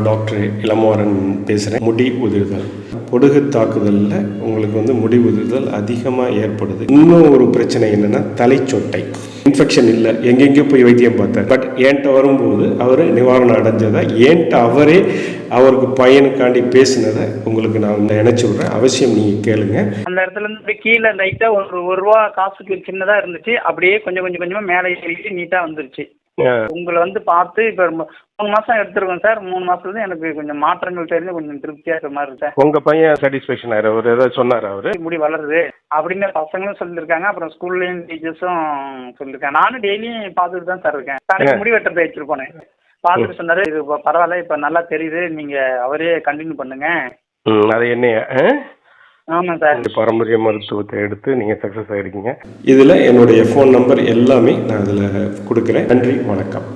Doctor Ilamaran பேசுகிறேன். முடி உதிர்தல், பொடுகு தாக்குதலில் உங்களுக்கு முடி உதிர்தல் அதிகமாக ஏற்படுது. இன்னும் ஒரு பிரச்சனை என்னென்னா தலைச்சொட்டை. இன்ஃபெக்ஷன் இல்லை, எங்கெங்கேயோ போய் வைத்தியம் பார்த்தார். பட் என்கிட்ட வரும்போது அவர் நிவாரணம் அடைஞ்சதை என்கிட்ட அவரே அவருக்கு பையனுக்காண்டி பேசினதை உங்களுக்கு நான் நினைச்சு விட்றேன். அவசியம் நீங்கள் கேளுங்க. அந்த இடத்துல இருந்து கீழே லைட்டாக ஒரு ரூபா காசுக்கு சின்னதாக இருந்துச்சு, அப்படியே கொஞ்சம் கொஞ்சமாக மேலே ஏறிட்டு நீட்டாக வந்துருச்சு. உங்களை பார்த்து இப்போ 3 மாதம் எடுத்துருக்கோம் சார். 3 மாதத்துலேருந்து எனக்கு கொஞ்சம் மாற்றங்கள் தெரிஞ்சு கொஞ்சம் திருப்தியாக இருக்கிற மாதிரி இருக்கு சார். உங்கள் பையன் சாட்டிஸ்ஃபேக்ஷன் ஆகிற அவர் ஏதாவது சொன்னார்? அவர் முடி வளருது அப்படின்னு பசங்களும் சொல்லியிருக்காங்க, அப்புறம் ஸ்கூல்லேயும் டீச்சர்ஸும் சொல்லியிருக்காங்க. நானும் டெய்லியும் பார்த்துட்டு தான் சார் இருக்கேன். தலைக்கு முடி வெட்டுறதை வச்சுட்டு போனேன், பார்த்துட்டு சொன்னார் இது இப்போ பரவாயில்ல, இப்போ நல்லா தெரியுது, நீங்கள் அவரே கண்டினியூ பண்ணுங்க. அது என்னையா? ஆமாம் சார். பாரம்பரிய மருத்துவத்தை எடுத்து நீங்கள் சக்ஸஸ் ஆகிருக்கீங்க. இதில் என்னுடைய ஃபோன் நம்பர் எல்லாமே நான் அதில் கொடுக்குறேன். நன்றி, வணக்கம்.